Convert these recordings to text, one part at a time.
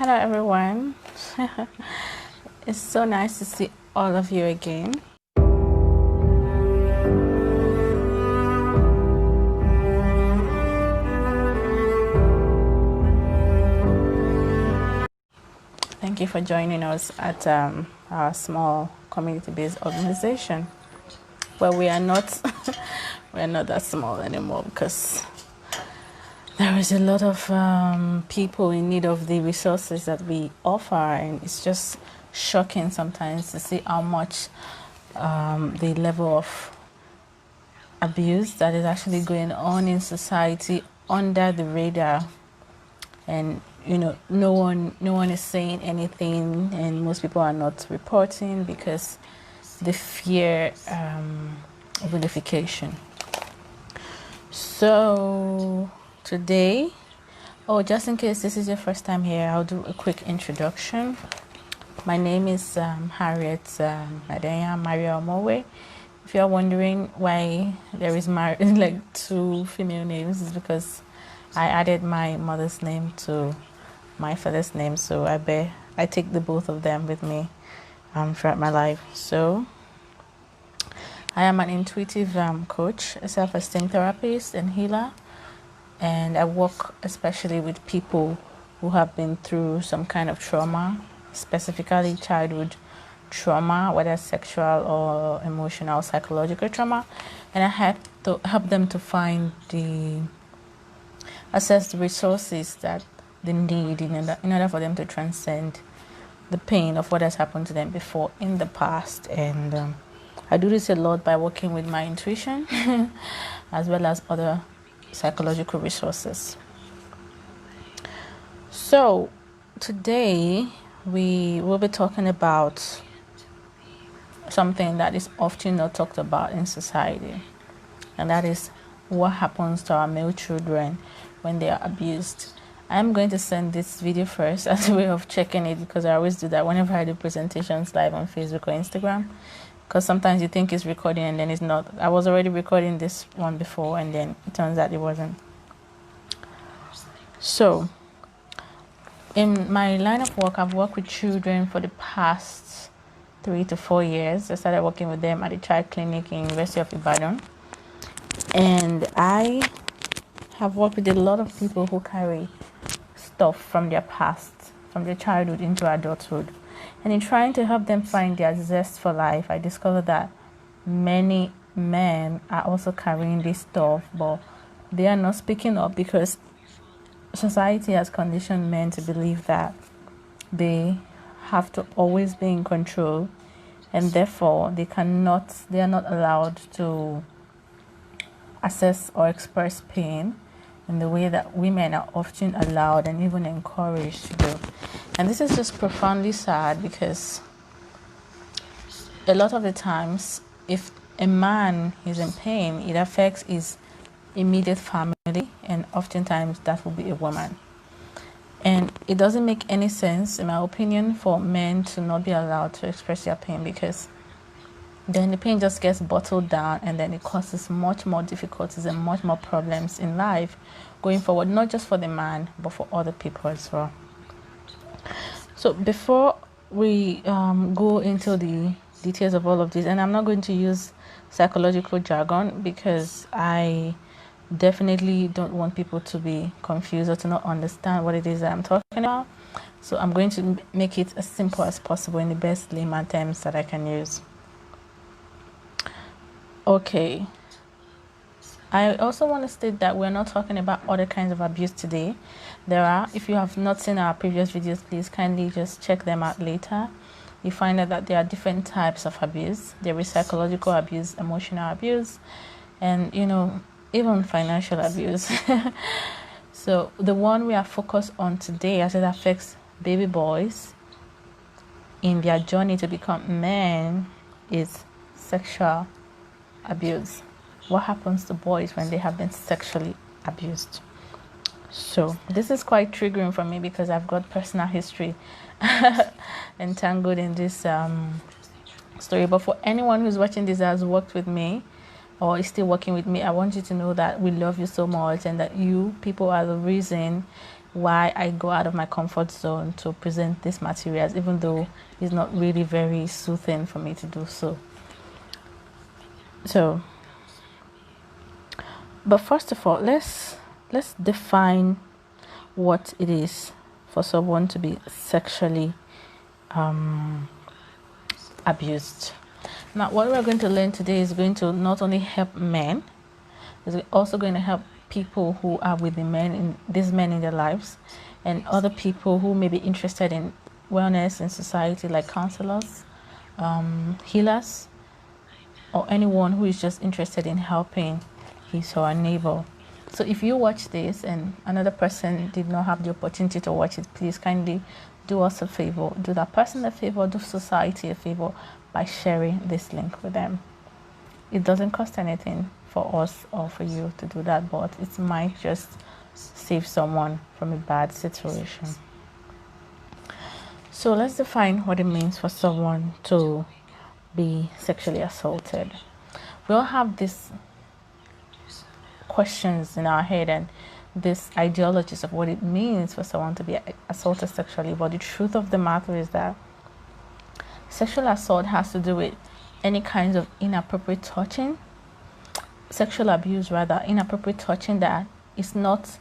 Hello everyone. It's so nice to see all of you again. Thank you for joining us at our small community-based organization. Well, we are not we are not that small anymore because there is a lot of people in need of the resources that we offer, and it's just shocking sometimes to see how much the level of abuse that is actually going on in society under the radar, and no one is saying anything, and most people are not reporting because the fear vilification. So today, just in case this is your first time here, I'll do a quick introduction. My name is Harriet Nadenya Maria Omowe. If you're wondering why there is like two female names, it's because I added my mother's name to my father's name, so I take the both of them with me throughout my life. So I am an intuitive coach, a self-esteem therapist and healer, and I work especially with people who have been through some kind of trauma, specifically childhood trauma, whether sexual or emotional, psychological trauma, and I help them to assess the resources that they need in order for them to transcend the pain of what has happened to them before in the past. And I do this a lot by working with my intuition as well as other psychological resources. So today we will be talking about something that is often not talked about in society, and that is what happens to our male children when they are abused. I'm going to send this video first as a way of checking it, because I always do that whenever I do presentations live on Facebook or Instagram, because sometimes you think it's recording and then it's not. I was already recording this one before, and then it turns out it wasn't. So in my line of work, I've worked with children for the past 3 to 4 years. I started working with them at the child clinic in University of Ibadan, and I have worked with a lot of people who carry stuff from their past, from their childhood into adulthood. And in trying to help them find their zest for life, I discovered that many men are also carrying this stuff, but they are not speaking up because society has conditioned men to believe that they have to always be in control, and therefore they are not allowed to assess or express pain in the way that women are often allowed and even encouraged to do. And this is just profoundly sad, because a lot of the times, if a man is in pain, it affects his immediate family, and oftentimes that will be a woman. And it doesn't make any sense, in my opinion, for men to not be allowed to express their pain, because then the pain just gets bottled down, and then it causes much more difficulties and much more problems in life going forward, not just for the man, but for other people as well. So before we go into the details of all of this, and I'm not going to use psychological jargon because I definitely don't want people to be confused or to not understand what it is that I'm talking about. So I'm going to make it as simple as possible in the best layman terms that I can use. Okay. I also want to state that we're not talking about other kinds of abuse today. If you have not seen our previous videos, please kindly just check them out later. You find out that there are different types of abuse. There is psychological abuse, emotional abuse, and even financial abuse. So the one we are focused on today, as it affects baby boys in their journey to become men, is sexual abuse. What happens to boys when they have been sexually abused? So this is quite triggering for me, because I've got personal history entangled in this story. But for anyone who's watching this that has worked with me or is still working with me, I want you to know that we love you so much, and that you people are the reason why I go out of my comfort zone to present these materials, even though it's not really very soothing for me to do so. But first of all, let's define what it is for someone to be sexually abused. Now, what we're going to learn today is going to not only help men, it's also going to help people who are with these men in their lives, and other people who may be interested in wellness in society, like counselors, healers, or anyone who is just interested in helping his or her neighbor. So if you watch this and another person did not have the opportunity to watch it, please kindly do us a favor, do that person a favor, do society a favor by sharing this link with them. It doesn't cost anything for us or for you to do that, but it might just save someone from a bad situation. So let's define what it means for someone to be sexually assaulted. We all have these questions in our head and these ideologies of what it means for someone to be assaulted sexually, but the truth of the matter is that sexual assault has to do with any kinds of inappropriate touching, sexual abuse rather, inappropriate touching that is not,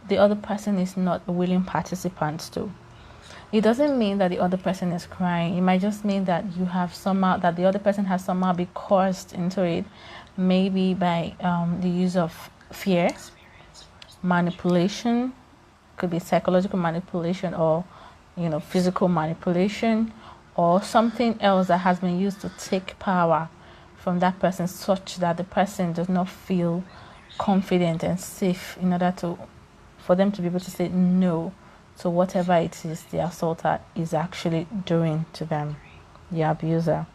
the other person is not a willing participant to. It doesn't mean that the other person is crying. It might just mean that you have somehow, that the other person has somehow been coerced into it, maybe by the use of fear, manipulation, could be psychological manipulation, or physical manipulation, or something else that has been used to take power from that person, such that the person does not feel confident and safe in order for them to be able to say no to whatever it is the assaulter is actually doing to them, the abuser.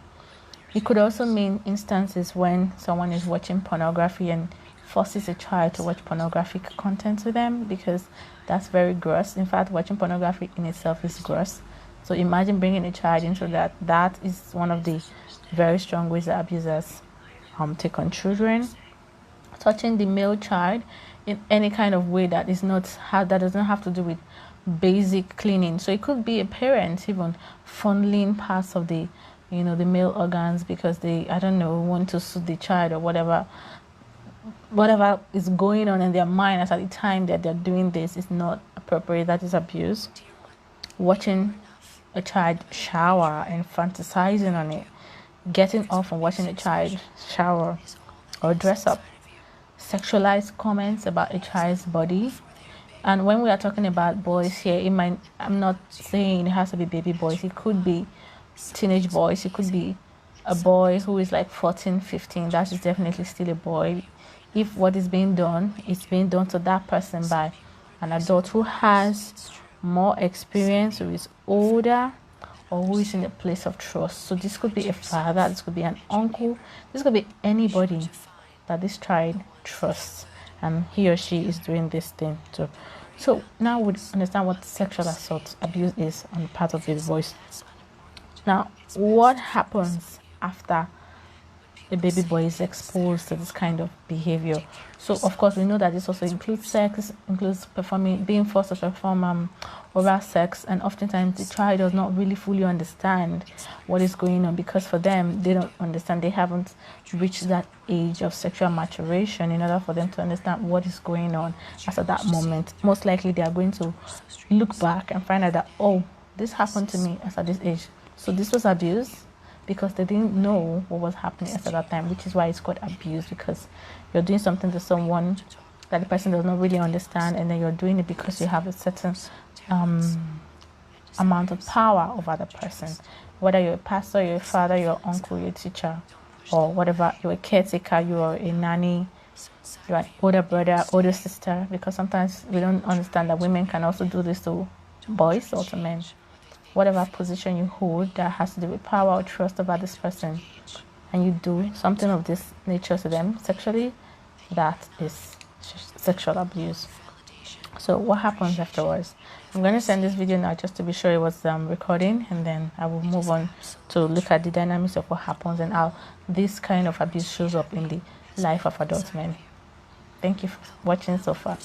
It could also mean instances when someone is watching pornography and forces a child to watch pornographic content with them, because that's very gross. In fact, watching pornography in itself is gross. So imagine bringing a child into that. That is one of the very strong ways that abusers take on children. Touching the male child in any kind of way that that does not have to do with basic cleaning. So it could be a parent even fondling parts of the male organs because they, I don't know, want to soothe the child or whatever is going on in their mind at the time that they're doing this is not appropriate. That is abuse. Watching a child shower and fantasizing on it, getting off and watching a child shower or dress up, sexualized comments about a child's body. And when we are talking about boys here, I'm not saying it has to be baby boys. It could be teenage boys. It could be a boy who is like 14, 15. That is definitely still a boy. If what is being done is being done to that person by an adult who has more experience, who is older, or who is in a place of trust. So this could be a father, this could be an uncle, this could be anybody that this child trusts, and he or she is doing this thing too. So now we understand what sexual assault abuse is on the part of baby boys. Now, what happens after a baby boy is exposed to this kind of behavior? So of course we know that this also includes sex, includes being forced to perform oral sex, and oftentimes the child does not really fully understand what is going on, because for them, they don't understand, they haven't reached that age of sexual maturation in order for them to understand what is going on. As at that moment, most likely they are going to look back and find out that, oh, this happened to me as at this age, so this was abuse, because they didn't know what was happening at that time, which is why it's called abuse, because you're doing something to someone that the person does not really understand, and then you're doing it because you have a certain amount of power over the person. Whether you're a pastor, you're a father, you're an uncle, you're a teacher, or whatever, you're a caretaker, you're a nanny, you're an older brother, older sister, because sometimes we don't understand that women can also do this to boys or to men. Whatever position you hold that has to do with power or trust about this person, and you do something of this nature to them sexually, that is sexual abuse. So what happens afterwards? I'm going to send this video now just to be sure it was recording, and then I will move on to look at the dynamics of what happens and how this kind of abuse shows up in the life of adult men. Thank you for watching so far.